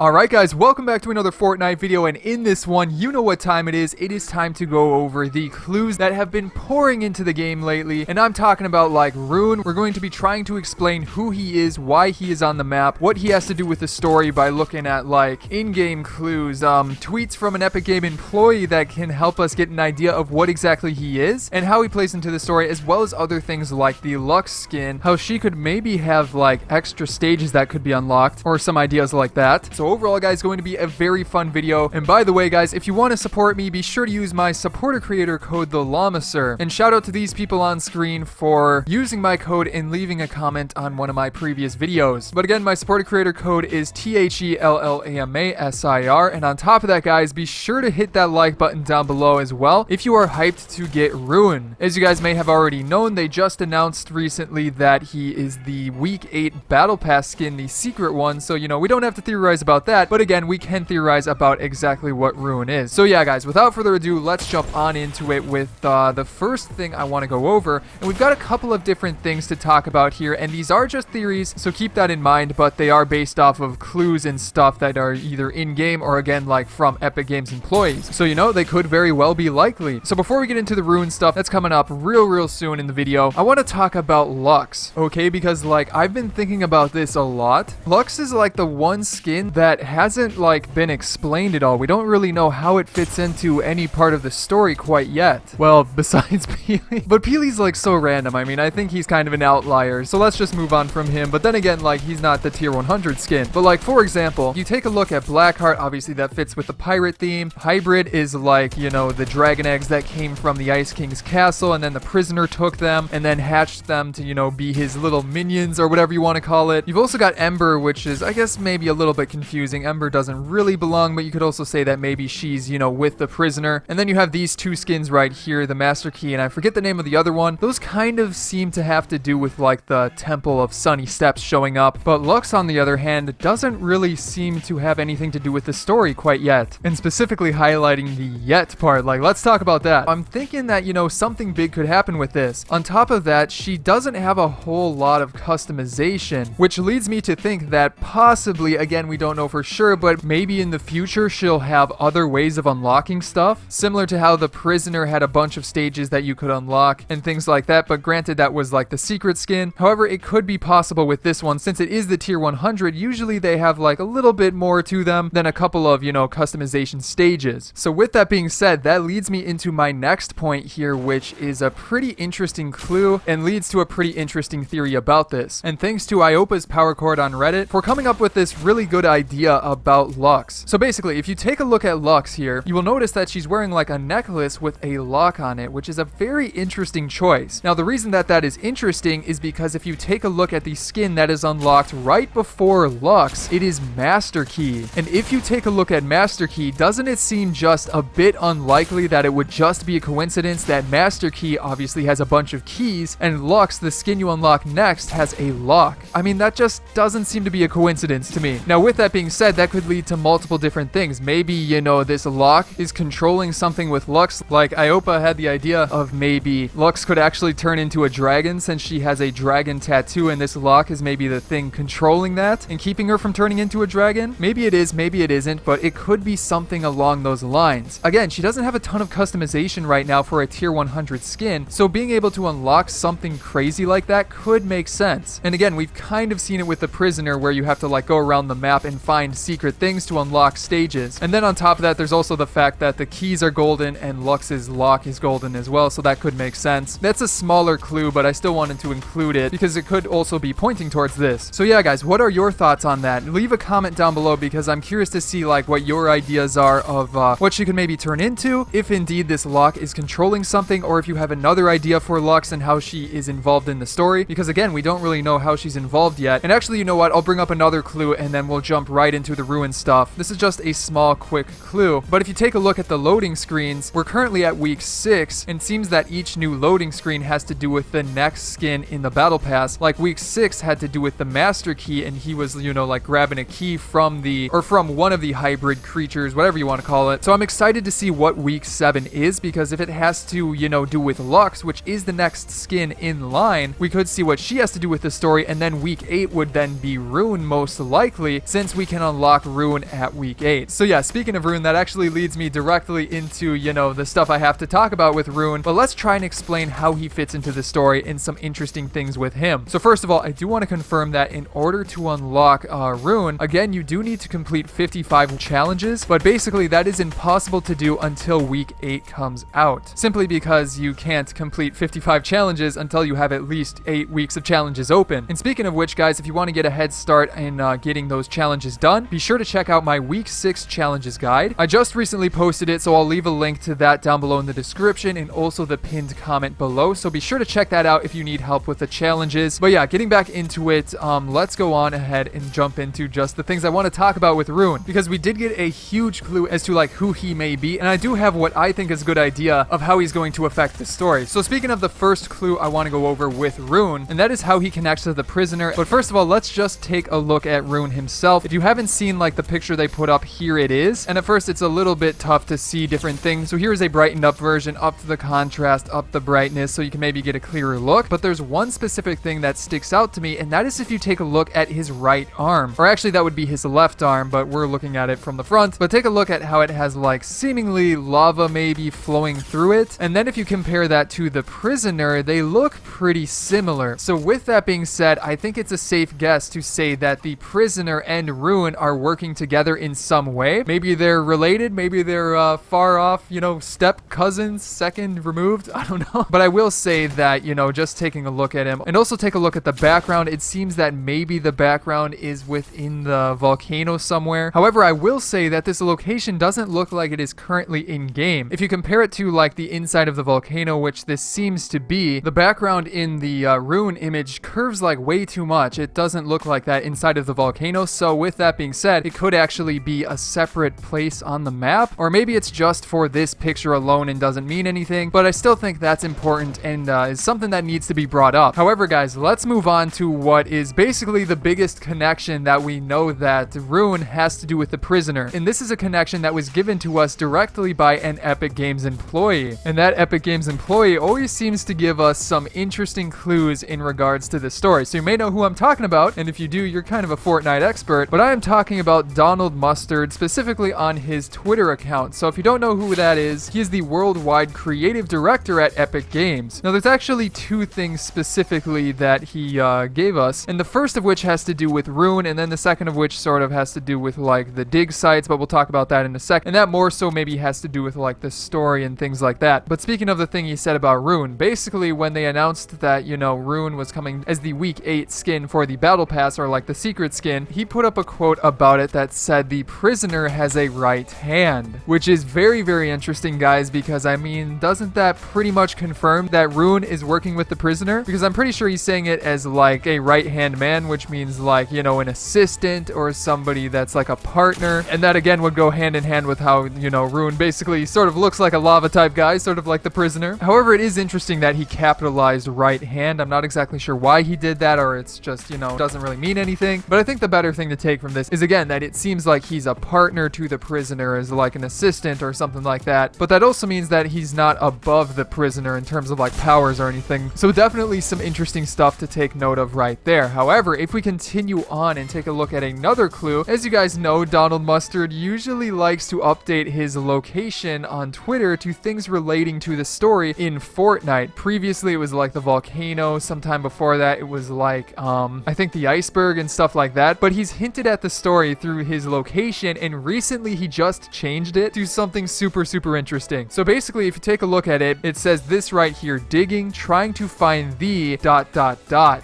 Alright guys, welcome back to another Fortnite video, and in this one, you know what time it is. It is time to go over the clues that have been pouring into the game lately, and I'm talking about like Ruin. We're going to be trying to explain who he is, why he is on the map, what he has to do with the story by looking at like in-game clues, tweets from an Epic Game employee that can help us get an idea of what exactly he is, and how he plays into the story, as well as other things like the LUXE skin, how she could maybe have like extra stages that could be unlocked, or some ideas like that. So overall, guys, going to be a very fun video. And by the way, guys, if you want to support me, be sure to use my supporter creator code TheLlamaSir. And shout out to these people on screen for using my code and leaving a comment on one of my previous videos. But again, my supporter creator code is TheLlamaSir. And on top of that, guys, be sure to hit that like button down below as well if you are hyped to get Ruin. As you guys may have already known, they just announced recently that he is the Week 8 Battle Pass skin, the secret one. So, you know, we don't have to theorize about that, but again, we can theorize about exactly what Ruin is. So yeah, guys, without further ado, let's jump on into it with the first thing I want to go over. And we've got a couple of different things to talk about here, and these are just theories, so keep that in mind, but they are based off of clues and stuff that are either in-game or, again, like from Epic Games employees. So, you know, they could very well be likely. So before we get into the Ruin stuff that's coming up real soon in the video, I want to talk about LUXE, okay? Because, like, I've been thinking about this a lot. LUXE is like the one skin that hasn't like been explained at all. We don't really know how it fits into any part of the story quite yet. Well, besides Peely. But Peely's like so random. I mean, I think he's kind of an outlier, so let's just move on from him. But then again, like, he's not the tier 100 skin. But like, for example, you take a look at Blackheart, obviously that fits with the pirate theme. Hybrid is like, you know, the dragon eggs that came from the Ice King's castle, and then the prisoner took them and then hatched them to, you know, be his little minions or whatever you want to call it. You've also got Ember, which is, I guess, maybe a little bit confusing. Ember doesn't really belong, but you could also say that maybe she's, you know, with the prisoner. And then you have these two skins right here, the Master Key, and I forget the name of the other one. Those kind of seem to have to do with like the Temple of Sunny Steps showing up, but LUXE, on the other hand, doesn't really seem to have anything to do with the story quite yet, and specifically highlighting the yet part. Like, let's talk about that. I'm thinking that, you know, something big could happen with this. On top of that, she doesn't have a whole lot of customization, which leads me to think that possibly, again, we don't know for sure, but maybe in the future she'll have other ways of unlocking stuff, similar to how the prisoner had a bunch of stages that you could unlock and things like that. But granted, that was like the secret skin. However, it could be possible with this one, since it is the tier 100. Usually they have like a little bit more to them than a couple of, you know, customization stages. So with that being said, that leads me into my next point here, which is a pretty interesting clue and leads to a pretty interesting theory about this. And thanks to Iopa's Power Chord on Reddit for coming up with this really good idea about LUXE. So basically, if you take a look at LUXE here, you will notice that she's wearing like a necklace with a lock on it, which is a very interesting choice. Now, the reason that that is interesting is because if you take a look at the skin that is unlocked right before LUXE, it is Master Key. And if you take a look at Master Key, doesn't it seem just a bit unlikely that it would just be a coincidence that Master Key obviously has a bunch of keys, and LUXE, the skin you unlock next, has a lock? I mean, that just doesn't seem to be a coincidence to me. Now, with that being said, that could lead to multiple different things. Maybe, you know, this lock is controlling something with LUXE. Like, Iopa had the idea of maybe LUXE could actually turn into a dragon, since she has a dragon tattoo, and this lock is maybe the thing controlling that and keeping her from turning into a dragon. Maybe it is, maybe it isn't, but it could be something along those lines. Again, she doesn't have a ton of customization right now for a tier 100 skin, so being able to unlock something crazy like that could make sense. And again, we've kind of seen it with the prisoner, where you have to like go around the map and find secret things to unlock stages. And then on top of that, there's also the fact that the keys are golden and LUXE's lock is golden as well, so that could make sense. That's a smaller clue, but I still wanted to include it because it could also be pointing towards this. So yeah, guys, what are your thoughts on that? Leave a comment down below, because I'm curious to see like what your ideas are of what she could maybe turn into, if indeed this lock is controlling something, or if you have another idea for LUXE and how she is involved in the story, because again, we don't really know how she's involved yet. And actually, you know what, I'll bring up another clue and then we'll jump right into the Ruin stuff. This is just a small quick clue, but if you take a look at the loading screens, we're currently at week 6, and it seems that each new loading screen has to do with the next skin in the battle pass. Like, week 6 had to do with the Master Key, and he was, you know, like grabbing a key from one of the hybrid creatures, whatever you want to call it. So I'm excited to see what week 7 is, because if it has to, you know, do with LUXE, which is the next skin in line, we could see what she has to do with the story, and then week 8 would then be Ruin most likely, since we we can unlock Ruin at week 8. So yeah, speaking of Ruin, that actually leads me directly into, you know, the stuff I have to talk about with Ruin, but let's try and explain how he fits into the story and some interesting things with him. So first of all, I do want to confirm that in order to unlock Ruin, again, you do need to complete 55 challenges, but basically that is impossible to do until week 8 comes out, simply because you can't complete 55 challenges until you have at least 8 weeks of challenges open. And speaking of which, guys, if you want to get a head start in getting those challenges done, be sure to check out my week 6 challenges guide. I just recently posted it, so I'll leave a link to that down below in the description and also the pinned comment below, so be sure to check that out if you need help with the challenges. But yeah, getting back into it, let's go on ahead and jump into just the things I want to talk about with Ruin, because we did get a huge clue as to like who he may be, and I do have what I think is a good idea of how he's going to affect the story. So speaking of the first clue I want to go over with Ruin, and that is how he connects to the prisoner. But first of all, let's just take a look at Ruin himself. If you haven't seen like the picture they put up, here it is, and at first it's a little bit tough to see different things. So here is a brightened up version, up the contrast, up the brightness, so you can maybe get a clearer look. But there's one specific thing that sticks out to me, and that is if you take a look at his right arm, or actually that would be his left arm, but we're looking at it from the front. But take a look at how it has like seemingly lava maybe flowing through it, and then if you compare that to the prisoner, they look pretty similar. So with that being said, I think it's a safe guess to say that the prisoner and Ruin are working together in some way. Maybe they're related, maybe they're far off, you know, step cousins, second removed, I don't know. But I will say that, you know, just taking a look at him, and also take a look at the background, it seems that maybe the background is within the volcano somewhere. However, I will say that this location doesn't look like it is currently in game. If you compare it to like the inside of the volcano, which this seems to be, the background in the Ruin image curves like way too much. It doesn't look like that inside of the volcano. So with that being said, it could actually be a separate place on the map, or maybe it's just for this picture alone and doesn't mean anything, but I still think that's important and is something that needs to be brought up. However, guys, let's move on to what is basically the biggest connection that we know that Ruin has to do with the prisoner, and this is a connection that was given to us directly by an Epic Games employee, and that Epic Games employee always seems to give us some interesting clues in regards to the story. So you may know who I'm talking about, and if you do, you're kind of a Fortnite expert, but I am talking about Donald Mustard, specifically on his Twitter account. So if you don't know who that is, he is the worldwide creative director at Epic Games. Now there's actually two things specifically that he gave us, and the first of which has to do with Ruin, and then the second of which sort of has to do with like the dig sites, but we'll talk about that in a sec, and that more so maybe has to do with like the story and things like that. But speaking of the thing he said about Ruin, basically when they announced that, you know, Ruin was coming as the week 8 skin for the battle pass, or like the secret skin, he put up a quote about it that said the prisoner has a right hand, which is very, very interesting, guys, because I mean, doesn't that pretty much confirm that Ruin is working with the prisoner? Because I'm pretty sure he's saying it as like a right hand man, which means like, you know, an assistant or somebody that's like a partner, and that again would go hand in hand with how, you know, Ruin basically sort of looks like a lava type guy, sort of like the prisoner. However, it is interesting that he capitalized right hand. I'm not exactly sure why he did that, or it's just, you know, doesn't really mean anything. But I think the better thing to take from this is again that it seems like he's a partner to the prisoner, as like an assistant or something like that. But that also means that he's not above the prisoner in terms of like powers or anything. So definitely some interesting stuff to take note of right there. However, if we continue on and take a look at another clue, as you guys know, Donald Mustard usually likes to update his location on Twitter to things relating to the story in Fortnite. Previously, it was like the volcano. Sometime before that, it was like, I think the iceberg and stuff like that. But he's hinted at the story through his location, and recently he just changed it to something super, super interesting. So basically, if you take a look at it, it says this right here: digging, trying to find the ...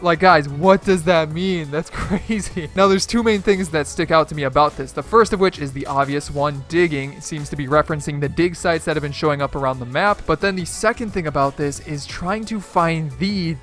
Like, guys, what does that mean? That's crazy. Now, there's two main things that stick out to me about this. The first of which is the obvious one. Digging. It seems to be referencing the dig sites that have been showing up around the map. But then the second thing about this is trying to find the ...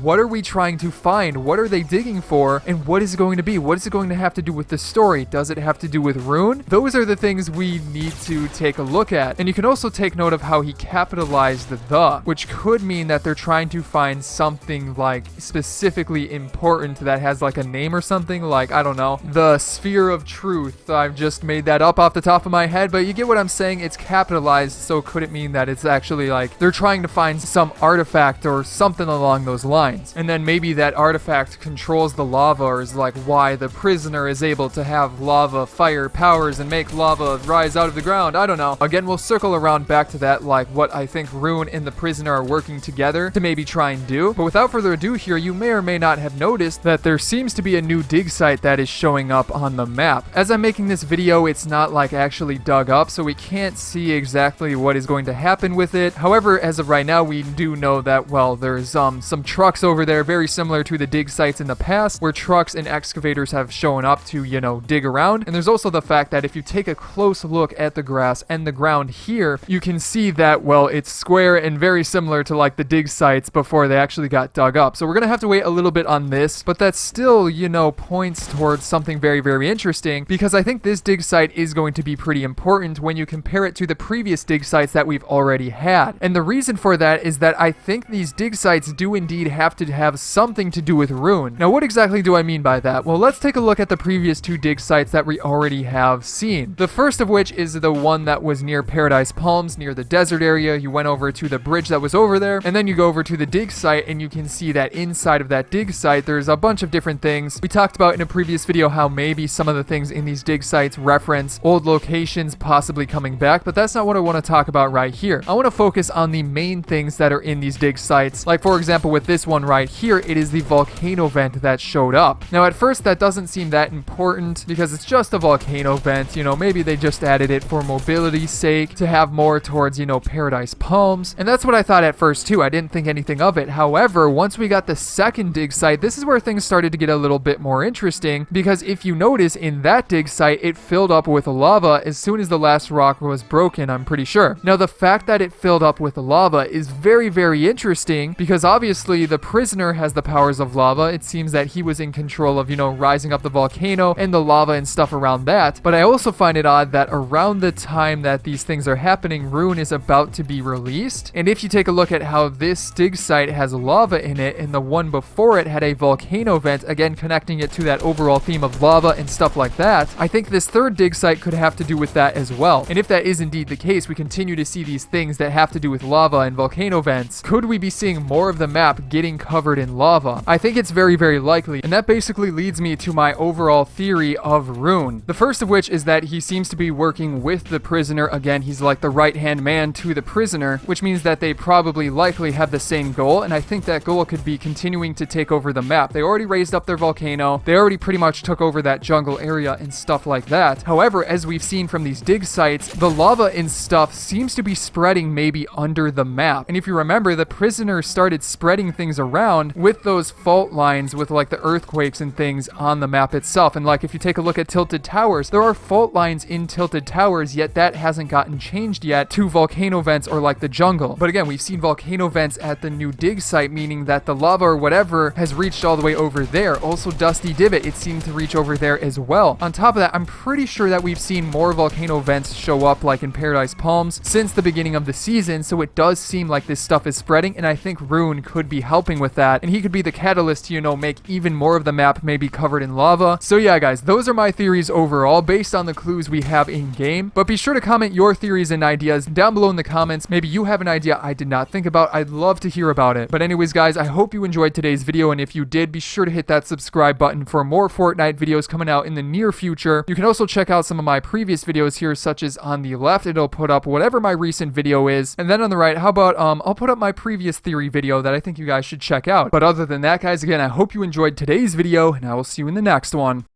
What are we trying to find? What are they digging for? And what is it going to be? What is it going to have to do with the story? Does it have to do with Ruin? Those are the things we need to take a look at. And you can also take note of how he capitalized the, which could mean that they're trying to find something like specifically important that has like a name or something, like, I don't know, the Sphere of Truth. I've just made that up off the top of my head, but you get what I'm saying. It's capitalized, so could it mean that it's actually like they're trying to find some artifact or something along those lines, and then maybe that artifact controls the lava, or is like why the prisoner is able to have lava fire powers and make lava rise out of the ground. I don't know. Again, we'll circle around back to that, like what I think Ruin and the prisoner are working together to maybe try and do. But without further ado here, you may or may not have noticed that there seems to be a new dig site that is showing up on the map. As I'm making this video, it's not like actually dug up, so we can't see exactly what is going to happen with it. However, as of right now, we do know that, well, there's some trucks over there, very similar to the dig sites in the past, where trucks and excavators have shown up to, you know, dig around. And there's also the fact that if you take a close look at the grass and the ground here, you can see that, well, it's square and very similar to like the dig sites before they actually got dug up. So we're gonna have to wait a little bit on this, but that still, you know, points towards something very, very interesting, because I think this dig site is going to be pretty important when you compare it to the previous dig sites that we've already had. And the reason for that is that I think these dig sites do indeed have to have something to do with Ruin. Now, what exactly do I mean by that? Well, let's take a look at the previous two dig sites that we already have seen. The first of which is the one that was near Paradise Palms, near the desert area. You went over to the bridge that was over there, and then you go over to the dig site, and you can see that inside of that dig site there's a bunch of different things. We talked about in a previous video how maybe some of the things in these dig sites reference old locations possibly coming back, but that's not what I want to talk about right here. I want to focus on the main things that are in these dig sites. Like, for example, with this one right here, it is the volcano vent that showed up. Now, at first that doesn't seem that important because it's just a volcano vent. You know, maybe they just added it for mobility's sake to have more towards, you know, Paradise Palms, and that's what I thought at first too. I didn't think anything of it. However, once we got the second dig site, this is where things started to get a little bit more interesting, because if you notice in that dig site, it filled up with lava as soon as the last rock was broken, I'm pretty sure. Now, the fact that it filled up with lava is very, very interesting, because obviously the prisoner has the powers of lava. It seems that he was in control of, you know, rising up the volcano and the lava and stuff around that. But I also find it odd that around the time that these things are happening, Ruin is about to be released. And if you take a look at how this dig site has lava in it, and the one before it had a volcano vent, again connecting it to that overall theme of lava and stuff like that, I think this third dig site could have to do with that as well. And if that is indeed the case, we continue to see these things that have to do with lava and volcano vents. Could we be seeing more of the map getting covered in lava? I think it's very, very likely, and that basically leads me to my overall theory of Ruin. The first of which is that he seems to be working with the prisoner. Again, he's like the right-hand man to the prisoner, which means that they probably likely have the same goal, and I think that goal could be continuing to take over the map. They already raised up their volcano, they already pretty much took over that jungle area and stuff like that. However, as we've seen from these dig sites, the lava and stuff seems to be spreading maybe under the map. And if you remember, the prisoner started spreading things around with those fault lines with like the earthquakes and things on the map itself. And like if you take a look at Tilted Towers, there are fault lines in Tilted Towers, yet that hasn't gotten changed yet to volcano vents or like the jungle. But again, we've seen volcano vents at the new dig site, meaning that the lava or whatever has reached all the way over there. Also, Dusty Divot, it seemed to reach over there as well. On top of that, I'm pretty sure that we've seen more volcano vents show up like in Paradise Palms since the beginning of the season, so it does seem like this stuff is spreading, and I think Ruin could be helping with that, and he could be the catalyst to, you know, make even more of the map maybe covered in lava. So yeah, guys, those are my theories overall based on the clues we have in game, but be sure to comment your theories and ideas down below in the comments. Maybe you have an idea I did not think about. I'd love to hear about it. But anyways, guys, I hope you enjoyed today's video, and if you did, be sure to hit that subscribe button for more Fortnite videos coming out in the near future. You can also check out some of my previous videos here, such as on the left, it'll put up whatever my recent video is, and then on the right, how about I'll put up my previous theory video that I think you guys should check out. But other than that, guys, again, I hope you enjoyed today's video, and I will see you in the next one.